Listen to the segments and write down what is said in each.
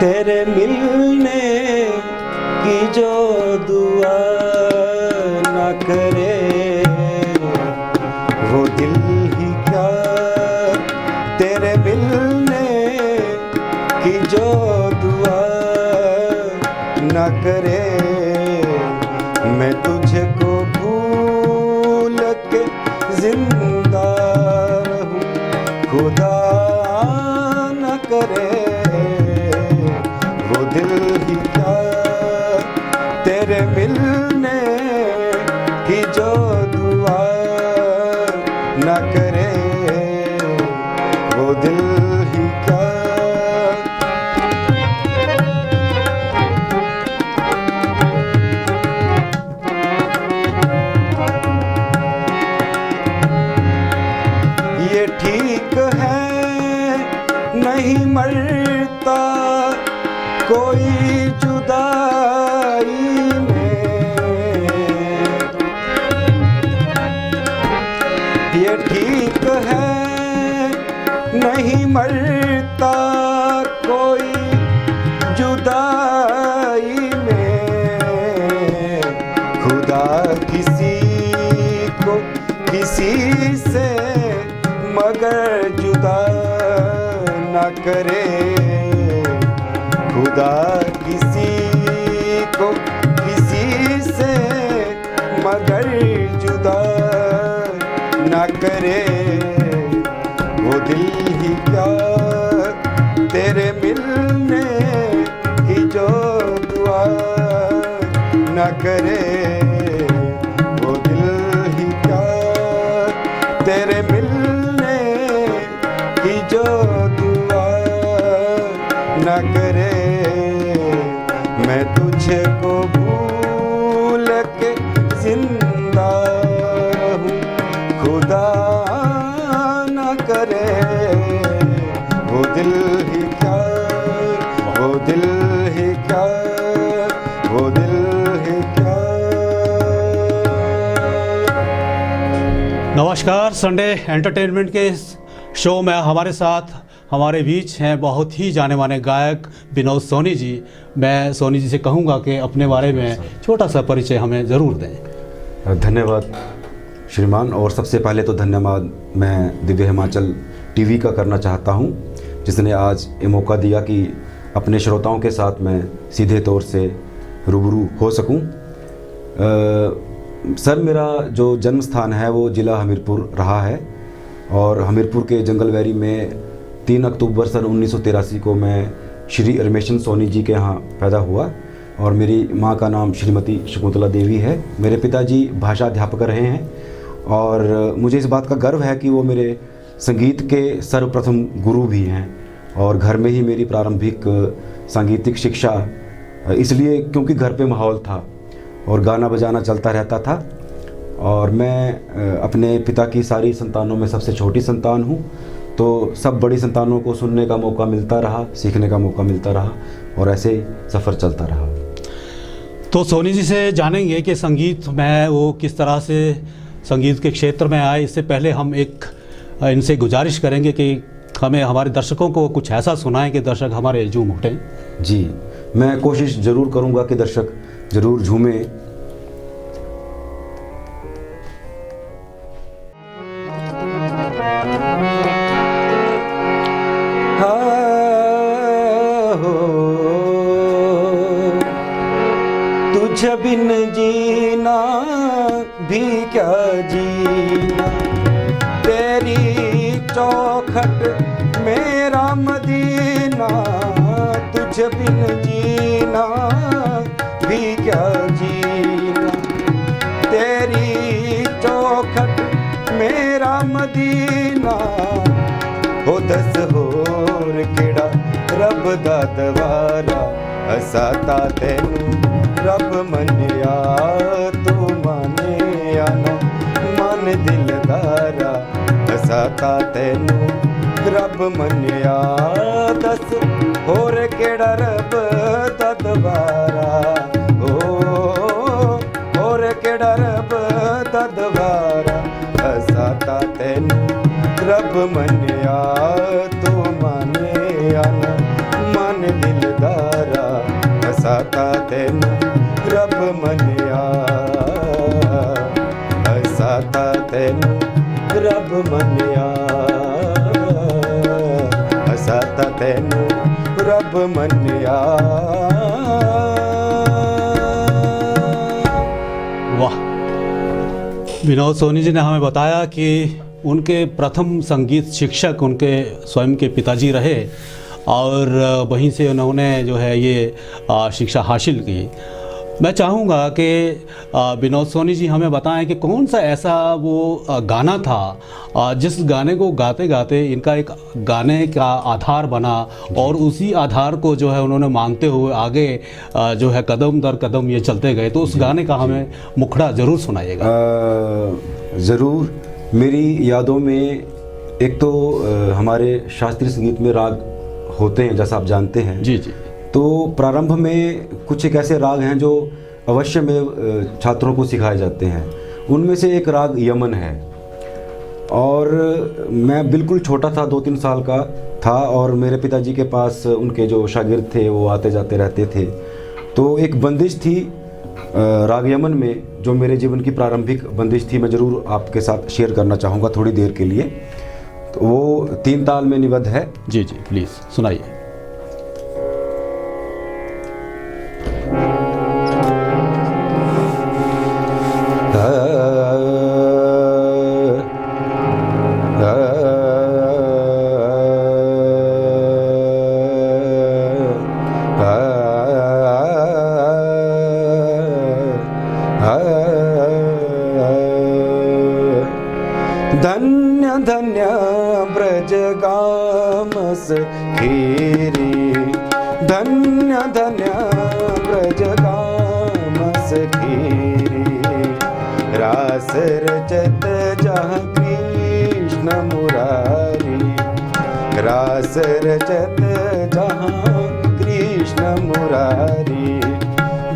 तेरे मिलने की जो दुआ ना करे वो दिल ही क्या। तेरे मिलने की जो दुआ ना करे मैं तुझको भूल के जिंदा रहूं खुदा न करे वो दिल ही क्या। तेरे मिलने की जो दुआ न करे वो दिल ही क्या। ये ठीक है नहीं मरता कोई जुदाई में। ये ठीक है नहीं मरता कोई जुदाई में। खुदा किसी को किसी से मगर जुदा न करे। खुदा किसी को किसी से मगर जुदा न करे वो दिल ही क्या। तेरे मिलने की जो दुआ न करे वो दिल ही क्या। तेरे मिलने की जो दुआ न करे मैं तुझको भूल के जिंदा रहूं खुदा न करे वो दिल ही क्या। वो दिल ही क्या। वो दिल ही क्या। नमस्कार, संडे एंटरटेनमेंट के शो में हमारे साथ हमारे बीच हैं बहुत ही जाने माने गायक विनोद सोनी जी। मैं सोनी जी से कहूँगा कि अपने बारे में छोटा सा परिचय हमें ज़रूर दें। धन्यवाद श्रीमान। और सबसे पहले तो धन्यवाद मैं दिव्य हिमाचल टीवी का करना चाहता हूँ जिसने आज ये मौका दिया कि अपने श्रोताओं के साथ मैं सीधे तौर से रूबरू हो सकूँ। सर, मेरा जो जन्म स्थान है वो ज़िला हमीरपुर रहा है और हमीरपुर के जंगलवैरी में 3 अक्टूबर सन 1983 को मैं श्री रमेशन सोनी जी के यहाँ पैदा हुआ और मेरी माँ का नाम श्रीमती शकुंतला देवी है। मेरे पिताजी भाषा अध्यापक रहे हैं और मुझे इस बात का गर्व है कि वो मेरे संगीत के सर्वप्रथम गुरु भी हैं और घर में ही मेरी प्रारंभिक सांगीतिक शिक्षा इसलिए क्योंकि घर पे माहौल था और गाना बजाना चलता रहता था। और मैं अपने पिता की सारी संतानों में सबसे छोटी संतान हूँ, तो सब बड़ी संतानों को सुनने का मौका मिलता रहा, सीखने का मौका मिलता रहा और ऐसे ही सफ़र चलता रहा। तो सोनी जी से जानेंगे कि संगीत में वो किस तरह से संगीत के क्षेत्र में आए। इससे पहले हम एक इनसे गुजारिश करेंगे कि हमें हमारे दर्शकों को कुछ ऐसा सुनाएं कि दर्शक हमारे झूम उठें। जी, मैं कोशिश ज़रूर करूँगा कि दर्शक ज़रूर झूमें। तुझ बिन जीना भी क्या जीना, तेरी चौखट मेरा मदीना। तुझ बिन जीना भी क्या जीना, तेरी चौखट मेरा मदीना। हो दस होर केड़ा रब दा दवारा, हसाता तैनू रब मनिया तू मानिया ना। मन दिलदारा हसाता तैनू रब मनिया, दस होर केड़ा रब दा दवारा। होर केड़ा रब दा दवारा, हसाता तैनू रब मनिया तू मानिया ना। रब मन्या। वाह, विनोद सोनी जी ने हमें बताया कि उनके प्रथम संगीत शिक्षक उनके स्वयं के पिताजी रहे और वहीं से उन्होंने जो है ये शिक्षा हासिल की। मैं चाहूँगा कि विनोद सोनी जी हमें बताएं कि कौन सा ऐसा वो गाना था जिस गाने को गाते गाते इनका एक गाने का आधार बना और उसी आधार को जो है उन्होंने मानते हुए आगे जो है कदम दर कदम ये चलते गए। तो उस गाने का हमें मुखड़ा ज़रूर सुनाइएगा। ज़रूर। मेरी यादों में एक तो हमारे शास्त्रीय संगीत में राग होते हैं, जैसा आप जानते हैं। जी जी। तो प्रारंभ में कुछ एक ऐसे राग हैं जो अवश्य में छात्रों को सिखाए जाते हैं। उनमें से एक राग यमन है और मैं बिल्कुल छोटा था, 2-3 साल का था और मेरे पिताजी के पास उनके जो शागिर्द थे वो आते जाते रहते थे। तो एक बंदिश थी राग यमन में जो मेरे जीवन की प्रारंभिक बंदिश थी, मैं ज़रूर आपके साथ शेयर करना चाहूँगा थोड़ी देर के लिए। तो वो 3 ताल में निबद्ध है। जी जी, प्लीज़ सुनाइए। धन्य धन्य ब्रज गामस खीरी, धन्य धन्य ब्रज गामस खीरी, रास रचत जहाँ कृष्ण मुरारी, रास रचत जहाँ कृष्ण मुरारी,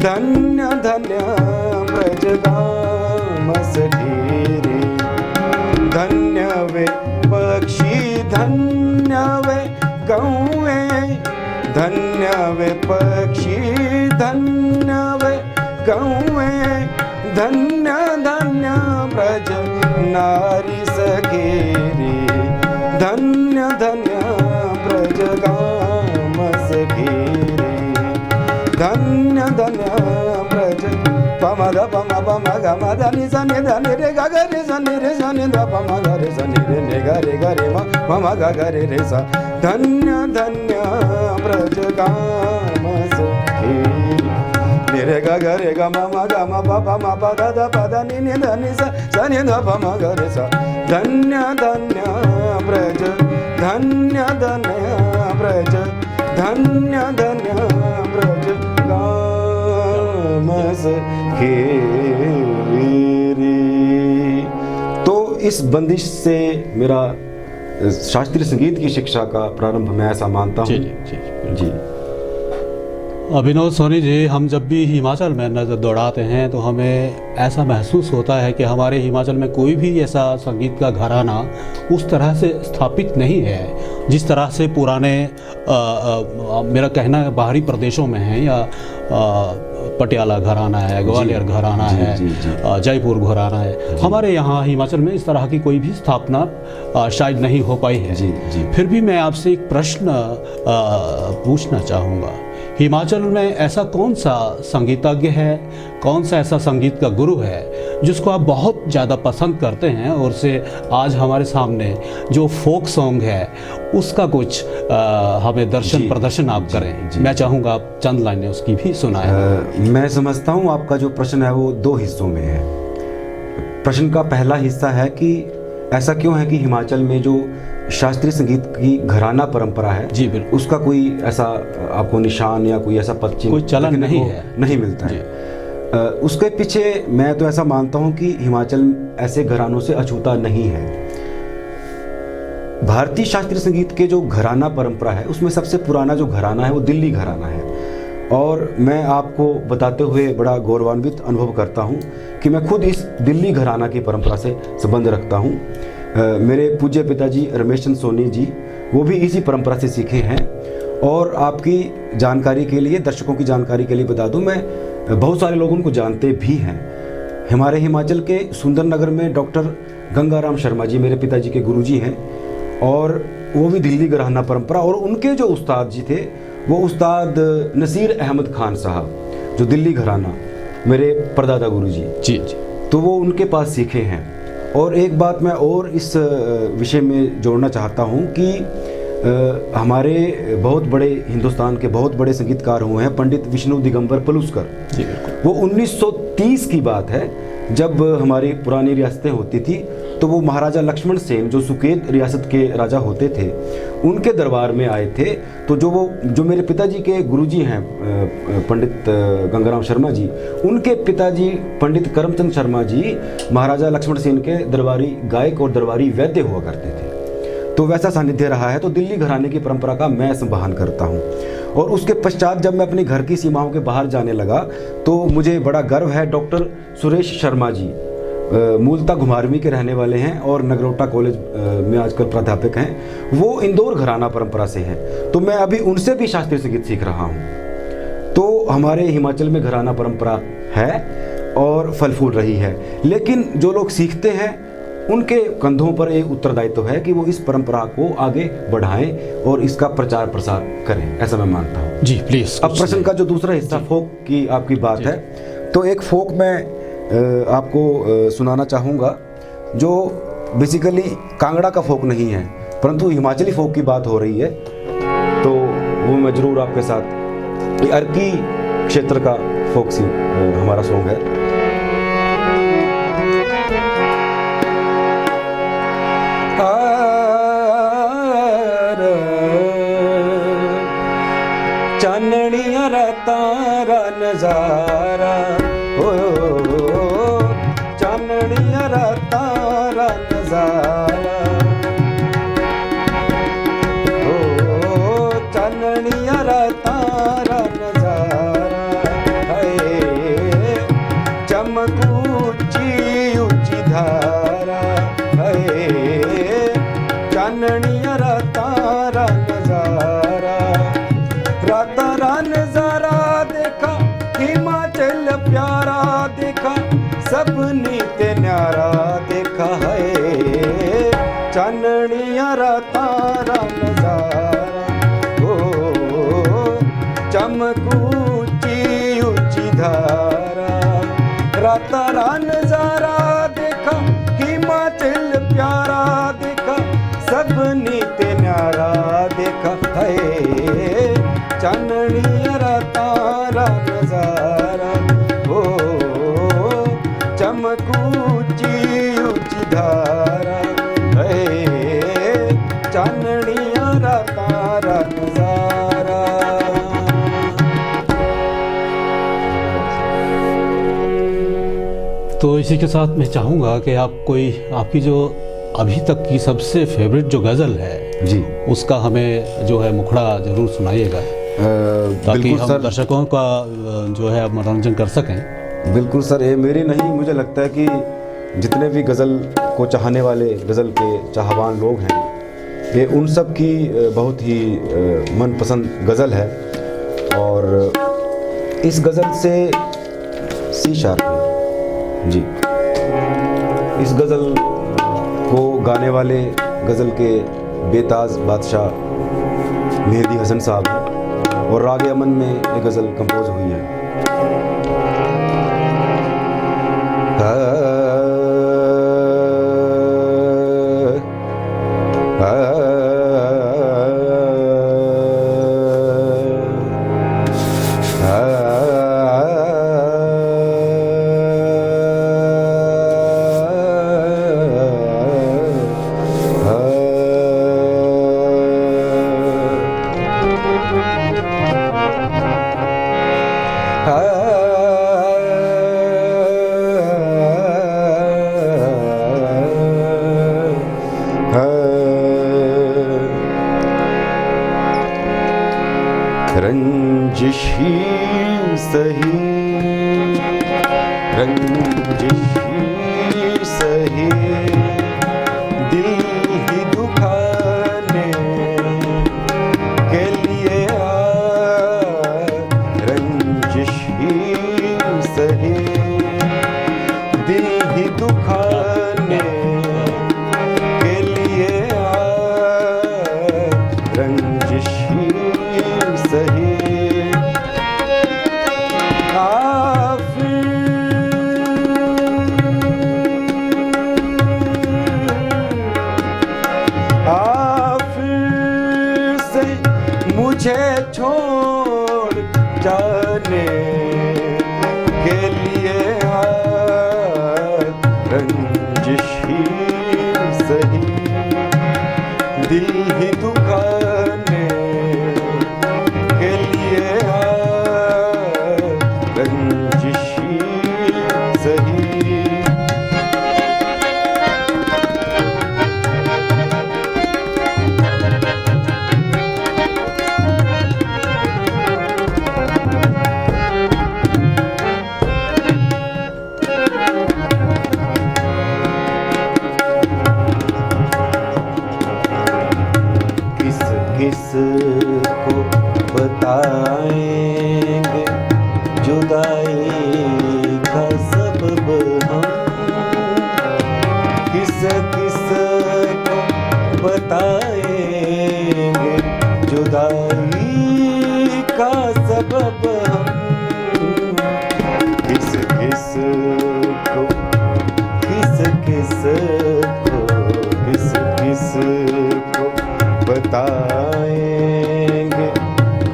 धन्य धन्य ब्रज गामस खीरी, धन्य वे पक्षी धन्य वे गौए, धन्य वे पक्षी धन्य वे गौए, धन्य धन्य ब्रज नारी सखेरी, धन्य धन्य ब्रज गामस घेरी, धन्य धन्य ब्रज पमद पम पम ग म ध नि स नि ध नि रे ग ग रे स नि रे स नि ध प म ग रे स नि रे ने ग रे म म ग ग रे रे स, धन्य धन्य ब्रज गामस घेरी, नि रे ग ग रे ग म ग म प प म प द ध प द नि नि ध नि स नि ध प म ग रे स, धन्य धन्य ब्रज, धन्य धन्य ब्रज, धन्य धन्य ब्रज गामस घेरी। तो इस बंदिश से मेरा शास्त्रीय संगीत की शिक्षा का प्रारंभ मैं ऐसा मानता हूँ। जी जी जी। विनोद सोनी जी, हम जब भी हिमाचल में नज़र दौड़ाते हैं तो हमें ऐसा महसूस होता है कि हमारे हिमाचल में कोई भी ऐसा संगीत का घराना उस तरह से स्थापित नहीं है जिस तरह से पुराने मेरा कहना है बाहरी प्रदेशों में है, या पटियाला घराना है, ग्वालियर घराना है, जयपुर घराना है। हमारे यहाँ हिमाचल में इस तरह की कोई भी स्थापना शायद नहीं हो पाई है। जी। फिर भी मैं आपसे एक प्रश्न पूछना चाहूँगा, हिमाचल में ऐसा कौन सा संगीतज्ञ है, कौन सा ऐसा संगीत का गुरु है जिसको आप बहुत ज़्यादा पसंद करते हैं और से आज हमारे सामने जो फोक सॉन्ग है उसका कुछ हमें दर्शन प्रदर्शन आप करें। मैं चाहूँगा आप चंद लाइनें उसकी भी सुनाएं। मैं समझता हूँ आपका जो प्रश्न है वो 2 हिस्सों में है। प्रश्न का पहला हिस्सा है कि ऐसा क्यों है कि हिमाचल में जो शास्त्रीय संगीत की घराना परंपरा है, जी बिल्कुल, उसका कोई ऐसा आपको निशान या कोई ऐसा पश्चिम कोई चलन नहीं मिलता है। उसके पीछे मैं तो ऐसा मानता हूँ कि हिमाचल ऐसे घरानों से अछूता नहीं है। भारतीय शास्त्रीय संगीत के जो घराना परंपरा है उसमें सबसे पुराना जो घराना है वो दिल्ली घराना है, और मैं आपको बताते हुए बड़ा गौरवान्वित अनुभव करता हूँ कि मैं खुद इस दिल्ली घराना की परंपरा से संबंध रखता हूँ। मेरे पूज्य पिताजी रमेश चंद्र सोनी जी वो भी इसी परंपरा से सीखे हैं। और आपकी जानकारी के लिए, दर्शकों की जानकारी के लिए बता दूं, मैं बहुत सारे लोग उनको जानते भी हैं। हमारे हिमाचल के सुंदरनगर में डॉक्टर गंगाराम शर्मा जी मेरे पिताजी के गुरुजी हैं, और वो भी दिल्ली घराना परंपरा। और उनके जो उस्ताद जी थे वो उस्ताद नसीर अहमद खान साहब, जो दिल्ली घराना, मेरे परदादा गुरु जी जी जी। तो वो उनके पास सीखे हैं। और एक बात मैं और इस विषय में जोड़ना चाहता हूँ कि हमारे बहुत बड़े, हिंदुस्तान के बहुत बड़े संगीतकार हुए हैं पंडित विष्णु दिगंबर पलुस्कर जी बिल्कुल। वो 1930 की बात है, जब हमारी पुरानी रियासतें होती थी तो वो महाराजा लक्ष्मण सेन जो सुकेत रियासत के राजा होते थे उनके दरबार में आए थे। तो जो मेरे पिताजी के गुरुजी हैं पंडित गंगाराम शर्मा जी, उनके पिताजी पंडित करमचंद शर्मा जी महाराजा लक्ष्मण सेन के दरबारी गायक और दरबारी वैद्य हुआ करते थे। तो वैसा सानिध्य रहा है। तो दिल्ली घराने की परंपरा का मैं संवहन करता हूँ। और उसके पश्चात जब मैं अपने घर की सीमाओं के बाहर जाने लगा तो मुझे बड़ा गर्व है। डॉक्टर सुरेश शर्मा जी मूलतः घुमारवी के रहने वाले हैं और नगरोटा कॉलेज में आजकल प्राध्यापक हैं। वो इंदौर घराना परंपरा से हैं। तो मैं अभी उनसे भी शास्त्रीय संगीत सीख रहा हूँ। तो हमारे हिमाचल में घराना परंपरा है और फल फूल रही है। लेकिन जो लोग सीखते हैं उनके कंधों पर एक उत्तरदायित्व है कि वो इस परंपरा को आगे बढ़ाएं और इसका प्रचार प्रसार करें, ऐसा मैं मानता हूँ। जी प्लीज। अब प्रश्न का जो दूसरा हिस्सा फोक की आपकी बात है, तो एक फोक मैं आपको सुनाना चाहूँगा जो बेसिकली कांगड़ा का फोक नहीं है परंतु हिमाचली फोक की बात हो रही है। तो वो मैं ज़रूर आपके साथ, ये अर्की क्षेत्र का फोक सी हमारा सॉन्ग है। चाननिया तारा नजारा हो, चाननिया तारा नजारा हो, चाननिया तारा नजारा है, चमकूची ऊंची धारा है, चाननिया तारा नजारा, रातारा नजारा देखा हिमाचल प्यारा देखा, सब नीते न्यारा देखा है, चाननिया तारा नजारा हो, चमकूची ऊंची धारा, रातारा नजारा देखा हिमाचल प्यारा देखा, सब नीते न्यारा देखा है, चाननिया तारा नजारा हो, चमकूची ऊंची धारा है, चाननिया तारा नजारा। तो इसी के साथ मैं चाहूँगा कि आप कोई आपकी जो अभी तक की सबसे फेवरेट जो गज़ल है जी, उसका हमें जो है मुखड़ा ज़रूर सुनाइएगा ताकि हम दर्शकों का जो है मनोरंजन कर सकें। बिल्कुल सर, ये मेरी नहीं, मुझे लगता है कि जितने भी गज़ल को चाहने वाले, गज़ल के चाहवान लोग हैं, ये उन सब की बहुत ही मनपसंद गज़ल है। और इस गज़ल से सी शार्प है जी। इस गज़ल को गाने वाले गज़ल के बेताज बादशाह मेहदी हसन साहब हैं और राग अमन में ये गज़ल कंपोज हुई है। रंजिश ही सही, रंजिश ही सही, दिल ही दुखाने के लिए रंजिश ही सही, दिल ही दुखाने के लिए छोड़ जाने के लिए रंजिश ही सही, दिल ही दुखाने के लिए रंजिश ही सही। किस को बताएंगे जुदाई का सबब हम, किस को बताएंगे जुदाई का सबब हम, किस को बताएंगे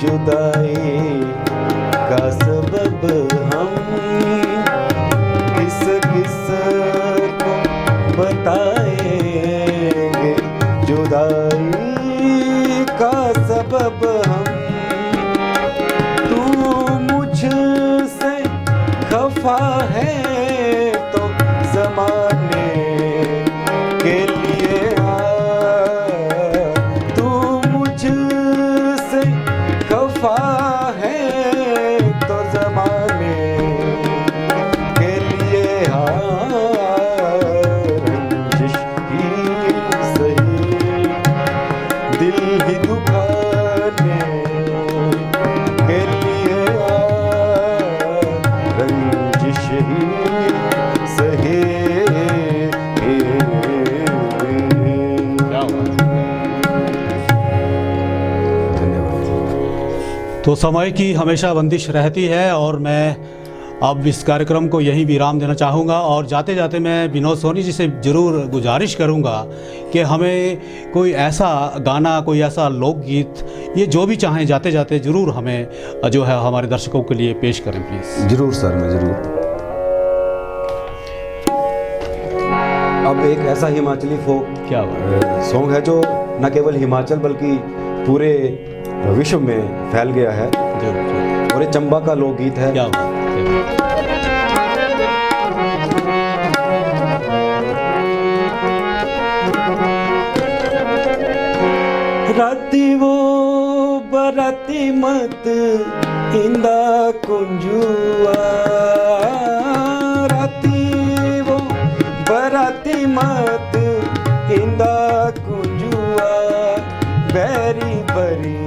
जुदाई का सबब हम, किस को बताएंगे जुदाई का सबब हम। तू मुझसे खफा है तो ज़माने के लिए खफा है तो ज़माने के लिए रंजिश ही सही, दिल ही दुखाने के लिए रंजिश ही सही। तो समय की हमेशा बंदिश रहती है और मैं अब इस कार्यक्रम को यहीं विराम देना चाहूँगा। और जाते जाते मैं विनोद सोनी जी से ज़रूर गुजारिश करूँगा कि हमें कोई ऐसा गाना, कोई ऐसा लोकगीत, ये जो भी चाहें, जाते जाते ज़रूर हमें जो है हमारे दर्शकों के लिए पेश करें प्लीज़। ज़रूर सर, मैं ज़रूर। अब एक ऐसा हिमाचली फोक क्या सॉन्ग है जो न केवल हिमाचल बल्कि पूरे विश्व में फैल गया है, और ये चंबा का लोकगीत है। क्या राती वो बराती मत इंदा कुंजुआ, राती वो बराती मत इंदा कुंजुआ, बैरी बरी